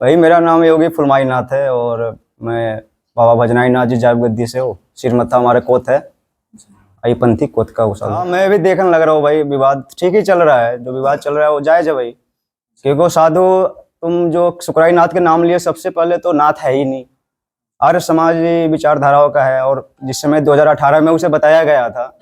भाई मेरा नाम योगी फुलमाई नाथ है और मैं बाबा भजनाई नाथ जी जाब गद्दी से हूँ। सिरमत्था हमारे कोत है, पंथी कोत का उसा। हाँ मैं भी देखने लग रहा हूँ भाई, विवाद ठीक ही चल रहा है। जो विवाद चल रहा है वो जायज है भाई, क्योंकि साधु तुम जो सुकराई नाथ के नाम लिए, सबसे पहले तो नाथ है ही नहीं, आर्य समाजी विचारधाराओं का है। और जिस समय 2018 में उसे बताया गया था,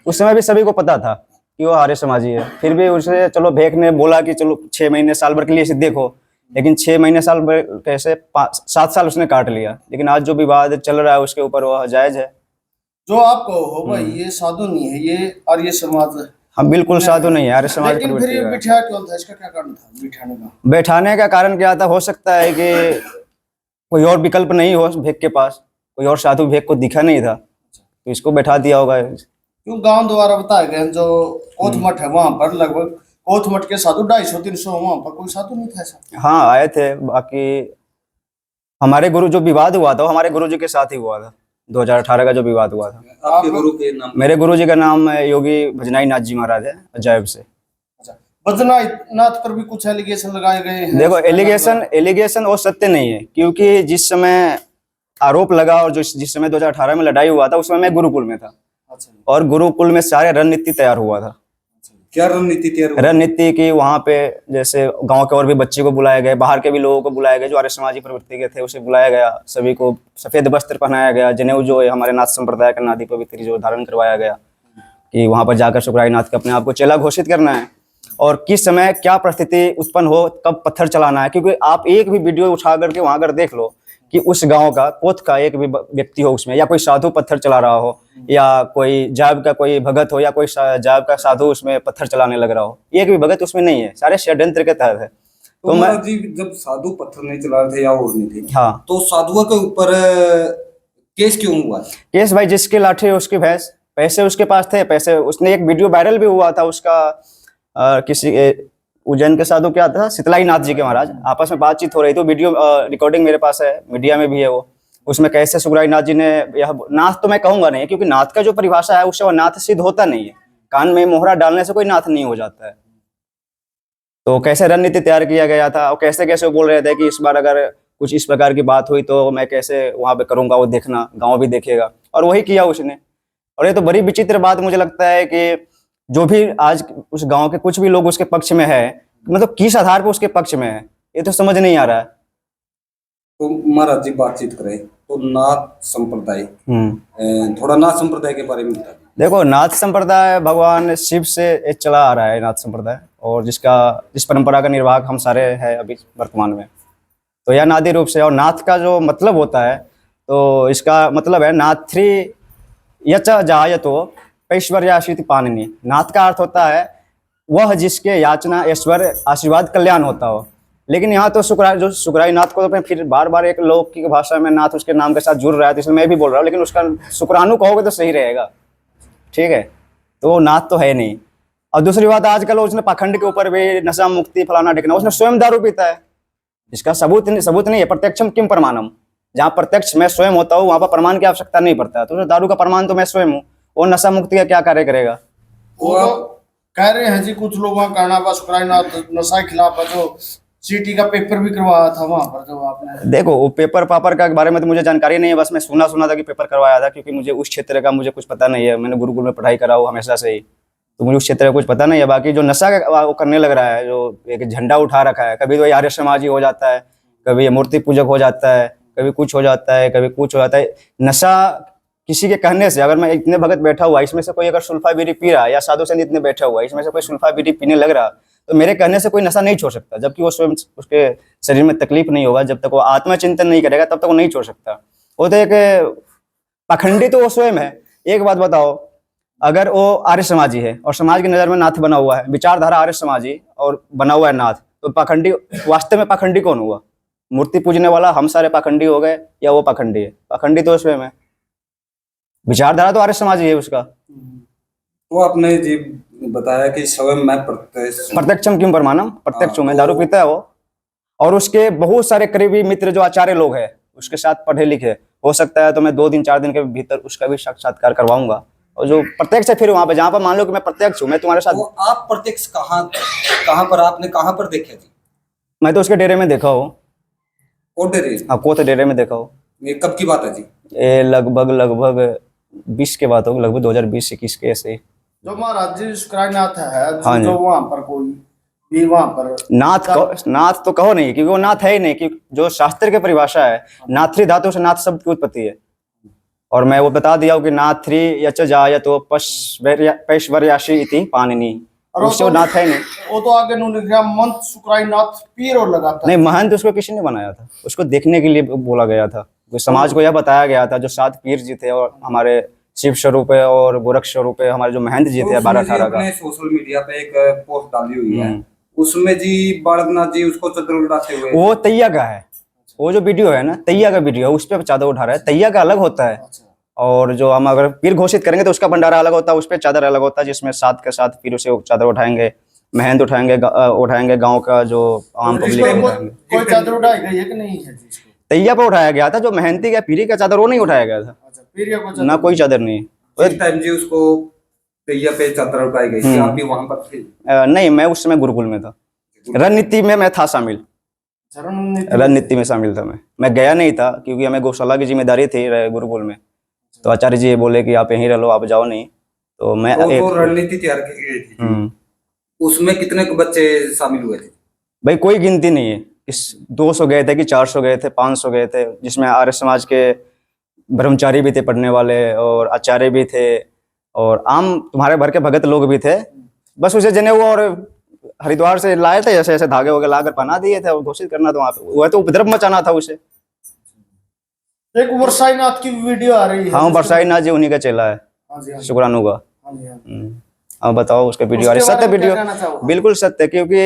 उस समय भी सभी को पता था कि वो आर्य समाजी है। फिर भी उसे चलो भेक ने बोला कि चलो 6 महीने साल भर के लिए इसे देखो, लेकिन 6 महीने साल भर कैसे 7 साल उसने काट लिया। लेकिन आज जो विवाद चल रहा है उसके ऊपर वह जायज है। जो आप कहो हो भाई, ये साधु नहीं है, ये आर्य समाज है। हम बिल्कुल साधु नहीं है, आर्य समाज। लेकिन फिर ये बिठाया क्यों था? इसका क्या कारण था बिठाने का? बैठाने का कारण क्या था? हो सकता है कि कोई और विकल्प नहीं हो भेक के पास, कोई और साधु भेक को दिखा नहीं था तो इसको बैठा दिया होगा। क्यों गांव द्वारा बताया गया जो कोथ मठ है वहां पर लगभग कोथ मठ के साधु 250-300, वहां पर कोई साधु नहीं था ऐसा? हाँ आए थे। बाकी हमारे गुरु जो विवाद हुआ था वो हमारे गुरु जी के साथ ही हुआ था। 2018 का जो विवाद हुआ था। आपके गुरु के नाम? मेरे गुरु जी का नाम योगी भजनाई नाथ जी महाराज है, अजैब से। भजनाई नाथ पर भी कुछ एलिगेशन लगाए गए हैं। देखो एलिगेशन वो सत्य नहीं है, क्योंकि जिस समय आरोप लगा और जिस समय 2018 में लड़ाई हुआ था उस समय मैं गुरुकुल में था। और गुरुकुल में सारे रणनीति तैयार हुआ था। क्या रणनीति तैयार हुआ? रणनीति की वहाँ पे जैसे गांव के और भी बच्चे को बुलाया गया, बाहर के भी लोगों को बुलाया गया जो आर्य समाजी प्रवृत्ति के थे, उसे बुलाया गया। सभी को सफेद वस्त्र पहनाया गया, जनेऊ जो है हमारे नाथ संप्रदाय का नादी पवित्र जो धारण करवाया गया कि वहां पर जाकर सुकराई नाथ के अपने आप को चेला घोषित करना है और किस समय क्या परिस्थिति उत्पन्न हो, कब पत्थर चलाना है। क्योंकि आप एक भी वीडियो उठा करके वहां कर देख लो कि उस गांव का कोत का एक भी व्यक्ति हो उसमें, या कोई साधु पत्थर चला रहा हो, या कोई जाब का कोई भगत हो, या कोई जाब का साधु उसमें पत्थर चलाने लग रहा हो, एक भी भगत उसमें नहीं है। सारे षड्यंत्र के तहत है। तो महाराज जी जब साधु पत्थर नहीं चला रहे थे या और नहीं थे, हाँ, तो साधुओं के ऊपर केस क्यों हुआ? केस भाई जिसकी लाठी उसकी भैंस, पैसे उसके पास थे, पैसे उसने। एक वीडियो वायरल भी हुआ था उसका, किसी उज्जैन के साधु क्या था, शीतलाई नाथ जी के महाराज आपस में बातचीत हो रही थी। वीडियो रिकॉर्डिंग मेरे पास है, मीडिया में भी है वो। उसमें कैसे सुकराई नाथ जी ने यह नाथ तो मैं कहूंगा नहीं, क्योंकि नाथ का जो परिभाषा है उससे वो नाथ सिद्ध होता नहीं है। कान में मोहरा डालने से कोई नाथ नहीं हो जाता है। तो कैसे रणनीति तैयार किया गया था और कैसे कैसे वो बोल रहे थे कि इस बार अगर कुछ इस प्रकार की बात हुई तो मैं कैसे वहां पे करूंगा, वो देखना, गाँव भी देखेगा। और वही किया उसने। और ये तो बड़ी विचित्र बात मुझे लगता है कि जो भी आज उस गांव के कुछ भी लोग उसके पक्ष में है, मतलब किस आधार पर उसके पक्ष में है, ये तो समझ नहीं आ रहा है। तो महाराज जी बातचीत करें तो नाथ संप्रदाय, थोड़ा नाथ संप्रदाय के बारे में बता। देखो नाथ संप्रदाय भगवान शिव से चला आ रहा है नाथ संप्रदाय, और जिस परंपरा का निर्वाहक हम सारे हैं अभी वर्तमान में। तो यह नादी रूप से, और नाथ का जो मतलब होता है तो इसका मतलब है नाथ्री यच जायतो ऐश्वर्याशीति पाणिनि। नाथ का अर्थ होता है वह जिसके याचना, ऐश्वर्य, आशीर्वाद, कल्याण होता हो। लेकिन यहाँ तो सुकराई नाथ को तो फिर बार बार एक लौकिक भाषा में नाथ उसके नाम के साथ जुड़ रहा है, तो इसलिए मैं भी बोल रहा हूँ। लेकिन उसका शुक्राणु कहोगे तो सही रहेगा, ठीक है। तो वो नाथ तो है नहीं। और दूसरी बात, आजकल उसने पाखंड के ऊपर भी नशा मुक्ति फलाना ढिकना, उसने स्वयं दारू पीता है। इसका सबूत नहीं है। प्रत्यक्षम किम प्रमाणम। जहाँ प्रत्यक्ष मैं स्वयं होता हूँ वहां पर प्रमाण की आवश्यकता नहीं पड़ता। तो दारू का प्रमाण तो मैं स्वयं हूँ, वो नशा मुक्ति का क्या कार्य करेगा? वो कह रहे हैं जी कुछ लोगों का कहना बस सुकराई नाथ नशा के खिलाफ जो सीटी का पेपर भी करवाया था वहां पर। जो आपने देखो वो पेपर पापर का बारे में तो मुझे जानकारी नहीं है, बस मैं सुना था कि पेपर करवाया था, क्योंकि मुझे उस क्षेत्र का मुझे कुछ पता नहीं है। मैंने गुरुकुल में पढ़ाई करा हूँ हमेशा से ही, तो मुझे उस क्षेत्र का कुछ पता नहीं है। बाकी जो नशा का वो करने लग रहा है, जो एक झंडा उठा रखा है, कभी तो आर्य समाजी हो जाता है, कभी ये मूर्ति पूजक हो जाता है, कभी कुछ हो जाता है, कभी कुछ हो जाता है। नशा किसी के कहने से, अगर मैं इतने भगत बैठा हुआ इसमें से कोई अगर सुल्फा बीड़ी पी रहा है, या साधु संत इतने बैठा हुआ इसमें से कोई सुल्फा बीड़ी पीने लग रहा, तो मेरे कहने से कोई नशा नहीं छोड़ सकता। जबकि वो स्वयं उसके शरीर में तकलीफ नहीं होगा, जब तक वो आत्मा चिंतन नहीं करेगा तब तक वो नहीं छोड़ सकता। वो तो एक पाखंडी तो वो स्वयं है। एक बात बताओ, अगर वो आर्य समाजी है और समाज की नजर में नाथ बना हुआ है, विचारधारा आर्य समाजी और बना हुआ है नाथ, तो पाखंडी वास्तव में पाखंडी कौन हुआ? मूर्ति पूजने वाला हम सारे पाखंडी हो गए, या वो पाखंडी है? पाखंडी तो स्वयं है। विचारधारा तो आर्य समाजी है उसका। वो आपने जी बताया कि स्वयं मैं प्रत्यक्षम किम प्रमाणम, प्रत्यक्ष में दारू पीता है वो। और उसके बहुत सारे करीबी मित्र जो आचार्य लोग हैं उसके साथ पढ़े लिखे, हो सकता है तो मैं 2 दिन 4 दिन के भीतर उसका भी साक्षात्कार करवाऊंगा। और जो प्रत्यक्ष है फिर वहां पे, जहां पर मान लो कि मैं प्रत्यक्ष हूँ, मैं तुम्हारे साथ। आप प्रत्यक्ष कहाँ पर, आपने कहाँ पर देखे जी? मैं तो उसके डेरे में देखा हूँ। कोट डेरे? हाँ, कोत डेरे में देखा हो। ये कब की बात है जी? ये लगभग 20 के बात होगी, लगभग 2020-21 के ऐसे ही। जो महाराज जी शुक्राईनाथ है, हाँ जो जी। जो वहां पर कोई भी वहां पर नाथ तो कहो नहीं, क्योंकि वो नाथ है ही नहीं। क्योंकि जो शास्त्र की परिभाषा है, नाथ्री धातु से नाथ शब्द की उत्पत्ति है। और मैं वो बता दिया हूँ कि नाथ्री यच जायतो पैश्वर्याशी इति पाणिनि, और उससे वो नाथ है ही नहीं। वो तो आगे नु लिख गया मंत शुक्राईनाथ पीर और लगाता नहीं, महंत उसको किसी ने बनाया था, उसको देखने के लिए बोला गया था। कोई समाज को यह बताया गया था, जो 7 पीर जी थे और हमारे शिव स्वरूप है और गोरख स्वरूप है, हमारे जो महंत जी थे 12-18 का। अपने सोशल मीडिया पे एक पोस्ट डाली हुई है, उसमें जी बालकनाथ जी उसको चद्दर उड़ाते हुए। वो तैया का है, वो जो वीडियो है ना, तैया का वीडियो है, उस पर चादर उठा रहा है। तैया का अलग होता है, और जो हम अगर पीर घोषित करेंगे तो उसका भंडारा अलग होता है, उस पर चादर अलग होता है, जिसमें 7 के 7 पीर से चादर उठाएंगे, महंत उठाएंगे गांव का जो आम पब्लिक उठाएंगे। कोई चादर उठाई गई है कि नहीं है जिसको? तैया पर उठाया गया था, जो महंती का पीरी का चादर वो नहीं उठाया गया था। अच्छा, पीरिया को ना कोई चादर नहीं। जिस टाइम जी उसको तैया पे चादर उठाई गई थी, आप भी वहां पर थे? नहीं, मैं उस समय गुरुकुल में था, रणनीति में मैं था शामिल, रणनीति में शामिल था। मैं गया नहीं था, क्योंकि हमें गौशाला की जिम्मेदारी थी गुरुकुल में। तो आचार्य जी बोले कि आप यहीं रह लो, आप जाओ नहीं। तो मैं तो रणनीति तैयार की गई थी, उसमें कितने बच्चे शामिल हुए थे? भाई कोई गिनती नहीं है, इस 200 गए थे कि 400 गए थे, 500 गए थे, जिसमें आर्य समाज के ब्रह्मचारी भी थे पढ़ने वाले, और आचार्य भी थे, और आम तुम्हारे भर के भगत लोग भी थे। बस उसे जनेऊ और हरिद्वार से लाए थे, ऐसे ऐसे धागे वगैरह लाकर पहना दिए थे, और घोषित करना था वहां पे। वह तो उपद्रव मचाना था उसे। एक बरसाईनाथ की वीडियो आ रही है। हाँ, बरसाईनाथ जी उन्हीं का चेला है, शुक्राणु का। अब बताओ, उसका वीडियो आ रही, सत्य वीडियो, बिल्कुल सत्य। क्योंकि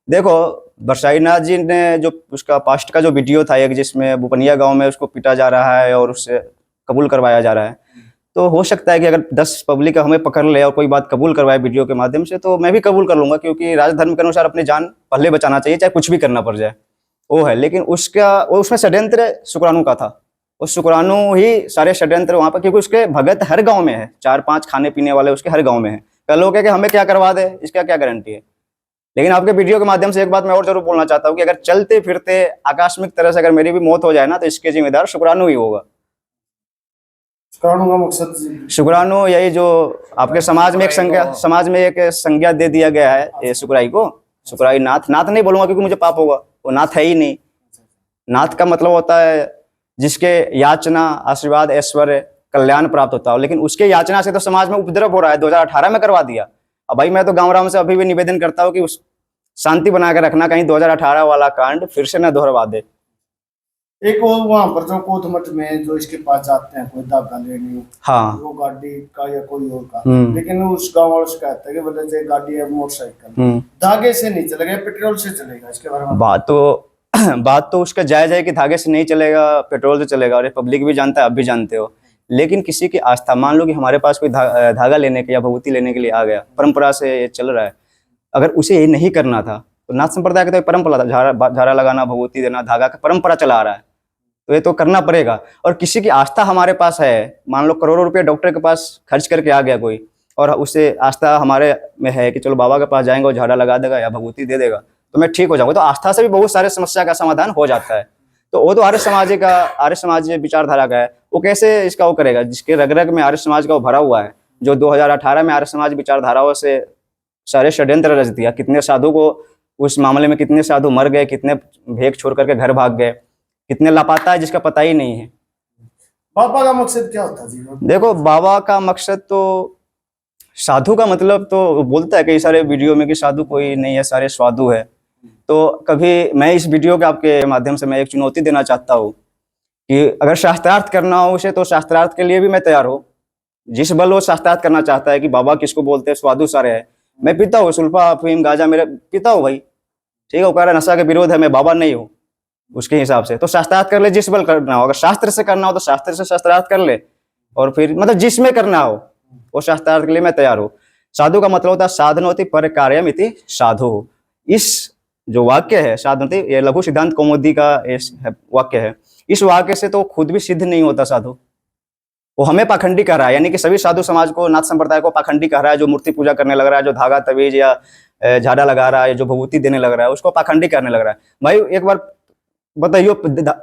देखो, बरसाईनाथ जी ने जो उसका पास्ट का जो वीडियो था एक, जिसमें बुपनिया गांव में उसको पीटा जा रहा है और उससे कबूल करवाया जा रहा है, तो हो सकता है कि अगर 10 पब्लिक हमें पकड़ ले और कोई बात कबूल करवाए वीडियो के माध्यम से, तो मैं भी कबूल कर लूंगा। क्योंकि राजधर्म के अनुसार अपनी जान पहले बचाना चाहिए, चाहे कुछ भी करना पड़ जाए, वो है। लेकिन उसमें षड्यंत्र शुक्राणु का था, और शुक्राणु ही सारे षड्यंत्र वहां पर, क्योंकि उसके भगत हर गांव में है, 4-5 खाने पीने वाले उसके हर गांव में है। कल लोग कि हमें क्या करवा दे, इसका क्या गारंटी है। लेकिन आपके वीडियो के माध्यम से एक बात मैं और जरूर बोलना चाहता हूँ कि अगर चलते फिरते आकस्मिक तरह से अगर मेरी भी मौत हो जाए ना, तो इसके जिम्मेदार शुक्राणु ही होगा। शुक्राणु का मकसद, शुक्राणु यही जो आपके समाज में एक संज्ञा दे दिया गया है, ये शुक्राई को, शुक्राई नाथ नहीं बोलूंगा क्योंकि मुझे पाप होगा, वो नाथ है ही नहीं। नाथ का मतलब होता है जिसके याचना, आशीर्वाद, ऐश्वर्य, कल्याण प्राप्त होता हो। लेकिन उसके याचना से तो समाज में उपद्रव हो रहा है, 2018 में करवा दिया। अब भाई मैं तो गाँव राम से अभी भी निवेदन करता हूँ कि उस शांति बनाकर रखना, कहीं 2018 वाला कांड फिर से न दोहरवा दे। एक वो वहां पर जो कोतमठ में जो इसके पास जाते हैं कोई धागा लेने, हाँ, वो गाड़ी का या कोई और का, लेकिन उस गांव वालों से कहता है कि बोले जो गाड़ी है मोटरसाइकिल, धागे से नहीं चलेगा, पेट्रोल से चलेगा। इसके बारे में बात तो उसका जायज है कि धागे से नहीं चलेगा, पेट्रोल से चलेगा, और ये पब्लिक भी जानता है, आप भी जानते हो। लेकिन किसी की आस्था, मान लो कि हमारे पास कोई धागा लेने के या भभूति लेने के लिए आ गया, परंपरा से ये चल रहा है, अगर उसे ये नहीं करना था, तो नाथ संप्रदाय का तो परंपरा था, झारा लगाना, भभूति देना, धागा का परंपरा चला आ रहा है, तो ये तो करना पड़ेगा। और किसी की आस्था हमारे पास है, मान लो करोड़ों रुपये डॉक्टर के पास खर्च करके आ गया कोई, और उसे आस्था हमारे में है कि चलो बाबा के पास जाएंगे और झाड़ा लगा देगा या भभूति दे देगा तो मैं ठीक हो जाऊंगा, तो आस्था से भी बहुत सारे समस्या का समाधान हो जाता है। तो वो तो आर्य समाज विचारधारा का है, वो कैसे इसका वो करेगा जिसके रग रग में आर्य समाज का वो भरा हुआ है, जो 2018 में आर्य समाज विचारधाराओं से सारे षड्यंत्र रच दिया। कितने साधु को उस मामले में, कितने साधु मर गए, कितने भेक छोड़ करके घर भाग गए, कितने लापता है जिसका पता ही नहीं है। बाबा का मकसद क्या होता जी? देखो, बाबा का मकसद तो, साधु का मतलब तो बोलता है कई सारे वीडियो में कि साधु कोई नहीं है, सारे साधु है। तो कभी मैं इस वीडियो के आपके माध्यम से मैं एक चुनौती देना चाहता हूँ कि अगर शास्त्रार्थ करना हो उसे, तो शास्त्रार्थ के लिए भी मैं तैयार हूँ। जिस बल वो शास्त्रार्थ करना चाहता है कि बाबा किसको बोलते हैं, साधु सारे है, मैं पीता हूँ सुल्फा, अफीम, गांजा मेरे पीता हूँ भाई, ठीक है। वो कह रहा है नशा के विरोध है, मैं बाबा नहीं हूँ उसके हिसाब से, तो शास्त्रार्थ कर ले जिस बल करना हो। अगर शास्त्र से करना हो तो शास्त्र से शास्त्रार्थ कर ले, और फिर मतलब जिसमें करना हो वो शास्त्रार्थ के लिए मैं तैयार हूँ। साधु का मतलब होता है साधनोति पर कार्यम इति साधु। इस जो वाक्य है साधनोति, ये लघु सिद्धांत कौमुदी का वाक्य है। इस वाक्य से तो खुद भी सिद्ध नहीं होता साधु, वो हमें पाखंडी कह रहा है, यानी कि सभी साधु समाज को, नाथ संप्रदाय को पाखंडी कह रहा है। जो मूर्ति पूजा करने लग रहा है, जो धागा तवीज या झाड़ा लगा रहा है, जो भभूति देने लग रहा है, उसको पाखंडी करने लग रहा है। भाई एक बार बताइए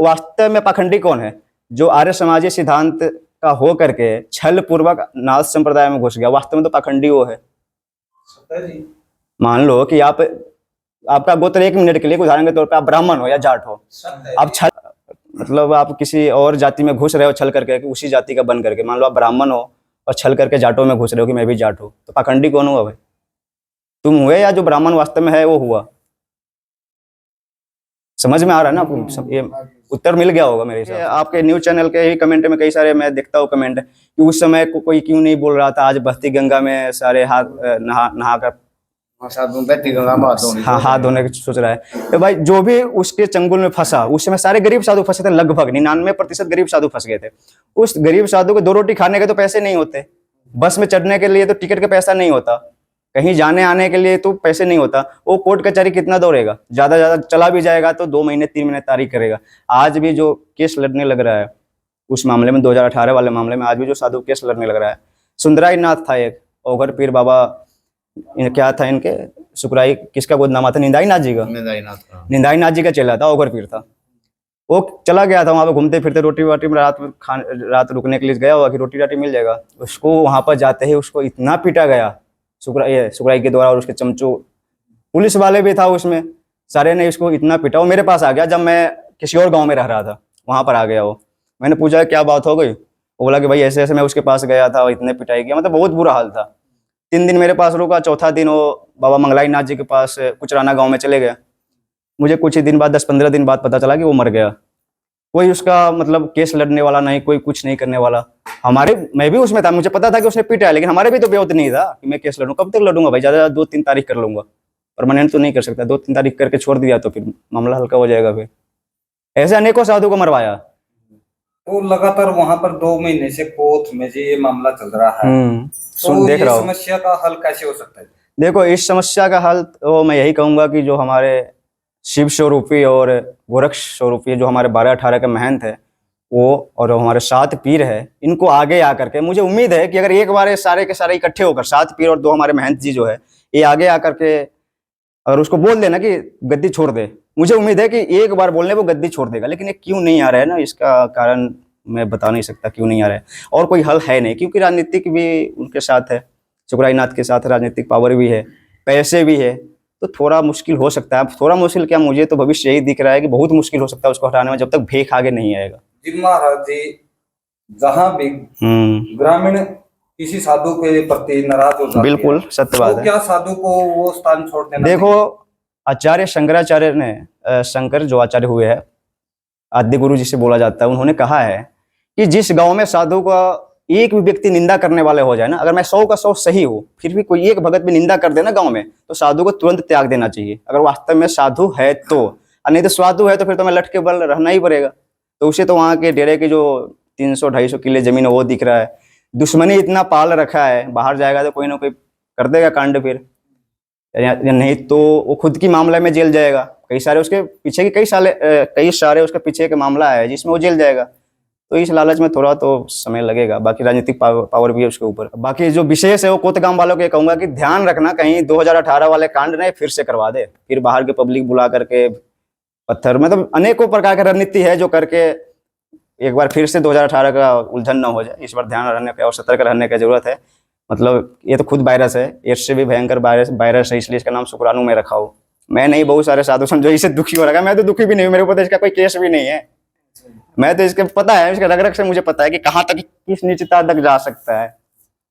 वास्तव में पाखंडी कौन है? जो आर्य समाजी सिद्धांत का हो करके छल पूर्वक नाथ संप्रदाय में घुस गया, वास्तव में तो पाखंडी वो है। मान लो कि आपका गोत्र 1 मिनट के लिए उदाहरण के तौर पे आप ब्राह्मण हो या जाट हो, आप छल मतलब आप किसी और जाति में घुस रहे हो छल करके कि उसी जाति का बन करके, मान लो आप ब्राह्मण हो और छल करके जाटों में घुस रहे हो कि मैं भी जाट हूँ, तो पाखंडी कौन हुआ भाई? तुम हुए या जो ब्राह्मण वास्तव में है वो हुआ? समझ में आ रहा है ना आपको? ये उत्तर मिल गया होगा मेरे हिसाब से। आपके न्यूज चैनल के ही कमेंट में कई सारे मैं देखता हूँ कमेंट कि उस समय कोई क्यों नहीं बोल रहा था, आज बहती गंगा में सारे हाथ नहा कर हाथ धोने की सोच रहा है। तो भाई जो भी उसके चंगुल में फंसा, उस समय सारे गरीब साधु फंसे थे, लगभग 99% गरीब साधु फंस गए थे। उस गरीब साधु को 2 रोटी खाने के तो पैसे नहीं होते, बस में चढ़ने के लिए तो टिकट का पैसा नहीं होता, कहीं जाने आने के लिए तो पैसे नहीं होता, वो कोर्ट कचहरी कितना दौड़ेगा? ज्यादा चला भी जाएगा तो 2 महीने 3 महीने तारीख करेगा। आज भी जो केस लड़ने लग रहा है उस मामले में, 2018 वाले मामले में आज भी जो साधु केस लड़ने लग रहा है, सुंदराई नाथ था एक, ओघर पीर बाबा क्या था इनके, सुकराई किसका गोद नामा था? निंदाई नाथ जी का, निंदाई नाथ जी का चेला था, ओघर पीर था। वो चला गया था वहां पे घूमते फिरते, रोटी वाटी में रात रुकने के लिए गया हुआ कि रोटी राटी मिल जाएगा। उसको वहां पर जाते ही उसको इतना पीटा गया सुकराई के द्वारा, और उसके चमचो पुलिस वाले भी था उसमें, सारे ने इसको इतना पीटा। वो मेरे पास आ गया जब मैं किसी और गांव में रह रहा था, वहां पर आ गया वो। मैंने पूछा क्या बात हो गई? वो बोला कि भाई ऐसे ऐसे मैं उसके पास गया था और इतने पिटाई किया, मतलब बहुत बुरा हाल था। 3 दिन मेरे पास रुका, चौथा दिन वो बाबा मंगलाई नाथ जी के पास कुचराना गाँव में चले गया। मुझे कुछ ही दिन बाद 10-15 दिन बाद पता चला कि वो मर गया। कोई उसका मतलब केस लड़ने वाला नहीं, कोई कुछ नहीं करने वाला। मैं भी उसमें था, मुझे पता था कि उसने पीटा है, लेकिन हमारे भी तो बेवत नहीं था कि मैं केस लड़ूं। कब तक लड़ूंगा भाई? ज्यादा 2-3 तारीख कर लूंगा, परमानेंट तो नहीं कर सकता। 2-3 तारीख करके छोड़ दिया तो फिर मामला हल्का हो जाएगा। फिर ऐसे अनेकों साधु को मरवाया। तो लगातार वहां पर 2 महीने से कोर्ट में ये मामला चल रहा है, तो देख ये रहा हूं। समस्या का हल कैसे हो सकता है? देखो, इस समस्या का हल तो मैं यही कहूंगा कि जो हमारे शिव स्वरूपी और गोरक्ष स्वरूपी जो हमारे 12-18 के महंत है वो, और हमारे 7 पीर है, इनको आगे आकर के, मुझे उम्मीद है कि अगर एक बार ये सारे के सारे इकट्ठे होकर 7 पीर और 2 हमारे महंत जी जो है, ये आगे आकर के और उसको बोल देना कि गद्दी छोड़ दे, मुझे उम्मीद है कि एक बार बोलने वो गद्दी छोड़ देगा। लेकिन ये क्यों नहीं आ रहा है ना, इसका कारण मैं बता नहीं सकता क्यों नहीं आ रहा है, और कोई हल है नहीं, क्योंकि राजनीतिक भी उनके साथ है, सुकराई नाथ के साथ राजनीतिक पावर भी है, पैसे भी है, तो थोड़ा मुश्किल हो सकता है। थोड़ा मुश्किल क्या, मुझे तो भविष्य यही दिख रहा है कि बहुत मुश्किल हो सकता है उसको हटाने में, जब तक भेख आगे नहीं आएगा। जी महाराज जी, जहाँ भी ग्रामीण किसी साधु के प्रति नाराज हो जाते हैं, बिल्कुल सत्य बात है, क्या साधु को वो स्थान छोड़ देना? देखो, आचार्य शंकराचार्य ने, शंकर जो आचार्य हुए हैं, आद्य गुरु जिसे बोला जाता है, उन्होंने कहा है कि जिस गांव में साधु का एक भी व्यक्ति निंदा करने वाले हो जाए ना, अगर मैं 100 का 100 सही हूँ, फिर भी कोई एक भगत भी निंदा कर देना गांव में, तो साधु को तुरंत त्याग देना चाहिए, अगर वास्तव में साधु है तो। नहीं तो साधु है तो फिर तो मैं लट के बल रहना ही पड़ेगा। तो उसे तो वहाँ के डेरे के जो 300-250 किले जमीन है वो दिख रहा है, दुश्मनी इतना पाल रखा है, बाहर जाएगा तो कोई ना कोई कर देगा कांड, फिर या नहीं तो वो खुद की मामले में जेल जाएगा। कई सारे उसके पीछे के कई सारे उसके पीछे के मामला है जिसमें वो जेल जाएगा। तो इस लालच में थोड़ा तो समय लगेगा, बाकी राजनीतिक पावर भी है उसके ऊपर। बाकी जो विशेष है वो कोतगाम वालों को कहूंगा कि ध्यान रखना, कहीं 2018 वाले कांड ने फिर से करवा दे, फिर बाहर के पब्लिक बुला करके पत्थर, मतलब अनेकों प्रकार की रणनीति है जो करके एक बार फिर से 2018 का उलझन न हो जाए। इस बार ध्यान रखने का और सतर्क रहने की जरूरत है। मतलब ये तो खुद वायरस है, इससे भी भयंकर वायरस है, इसलिए इसका नाम शुक्राणु में रखा हो। मैं नहीं, बहुत सारे साधु समझो इससे दुखी हो रखा है, मैं तो दुखी भी नहीं हूँ, मेरे ऊपर तो इसका कोई केस भी नहीं है। मैं तो इसके पता है, इसके रग रग से मुझे पता है कि कहाँ तक, किस नीचता तक जा सकता है।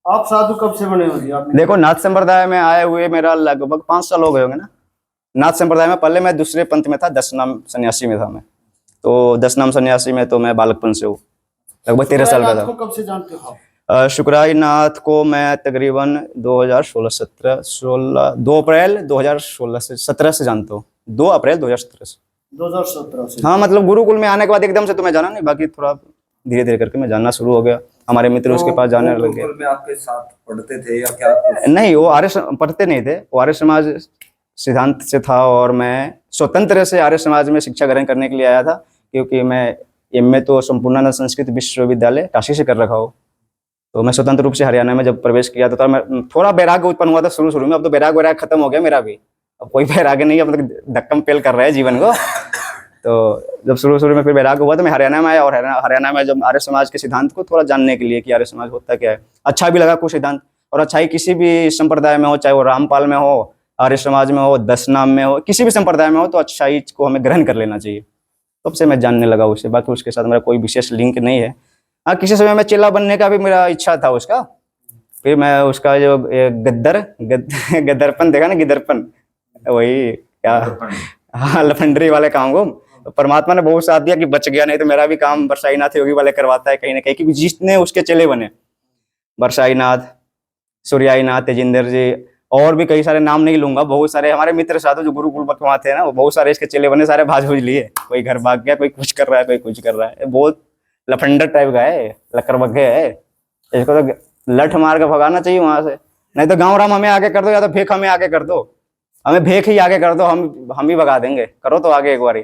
आप साधु कब से बने हो जी? आपने देखो, नाथ संप्रदाय में आए हुए मेरा लगभग 5 साल हो गए होंगे ना। नाथ संप्रदाय में पहले मैं दूसरे पंथ में था, 10 नाम सन्यासी में था मैं, तो 10 नाम सन्यासी में तो मैं बालकपन से हूँ, लगभग 13 साल का था। कब से जानते हो? शुक्राई नाथ को मैं तकरीबन 2 अप्रैल 2017 से जानता हूँ, 2 अप्रैल 2017 से। 2017 से? हाँ, मतलब गुरुकुल में आने के बाद एकदम से तो मैं जाना नहीं, बाकी थोड़ा धीरे धीरे करके मैं जानना शुरू हो गया। हमारे मित्र उसके पास जाने लग गए। में आपके साथ पढ़ते थे या क्या? नहीं, वो पढ़ते नहीं थे, वो आर्य समाज सिद्धांत से था, और मैं स्वतंत्र से आर्य समाज में शिक्षा ग्रहण करने के लिए आया था, क्योंकि मैं MA तो संपूर्णानंद संस्कृत विश्वविद्यालय काशी से कर रखा हूँ। तो मैं स्वतंत्र रूप से हरियाणा में जब प्रवेश किया तो मैं थोड़ा वैराग्य उत्पन्न हुआ था शुरू में। अब तो वैराग्य खत्म हो गया मेरा भी, अब कोई वैराग्य नहीं है, मतलब धक्कम पेल कर रहा है जीवन को। तो जब शुरू में फिर वैराग्य हुआ तो मैं हरियाणा में आया, और हरियाणा में जब आर्य समाज के सिद्धांत को थोड़ा जानने के लिए कि आर्य समाज होता क्या है, अच्छा भी लगा कुछ सिद्धांत। और अच्छाई किसी भी संप्रदाय में हो, चाहे वो रामपाल में हो, आर्य समाज में हो, दशनाम में हो, किसी भी संप्रदाय में हो, तो अच्छाई को हमें ग्रहण कर लेना चाहिए। तब से मैं जानने लगा उसे। बाकी उसके साथ मेरा कोई विशेष लिंक नहीं है। हाँ, किसी समय में चेला बनने का भी मेरा इच्छा था उसका। फिर मैं उसका जो गद्दरपन देखा ना, गिदरपन, वही क्या, हाँ, लफंडरी वाले काम को तो परमात्मा ने बहुत साथ दिया कि बच गया, नहीं तो मेरा भी काम बरसाईनाथ योगी वाले करवाता है कहीं ना कहीं, क्योंकि जितने उसके चेले बने, बरसाईनाथ, सूर्याईनाथ, तेजिंदर जी, और भी कई सारे नाम नहीं लूंगा, बहुत सारे हमारे मित्र साधु जो गुरुकुल पर वहाँ थे ना, वो बहुत सारे इसके चेले बने, सारे भाज भूज लिए। कोई घर भाग गया, कोई कुछ कर रहा है, कोई कुछ कर रहा है। बहुत लफंडर टाइप का है, लकड़बग्घे है। इसको तो लठ मार के भगाना चाहिए वहां से, नहीं तो गाँव राम हमें आगे कर दो, या तो फेंक हमें आगे कर दो, हमें भेंक ही आगे कर दो, हम ही भगा देंगे। करो तो आगे एक बारी।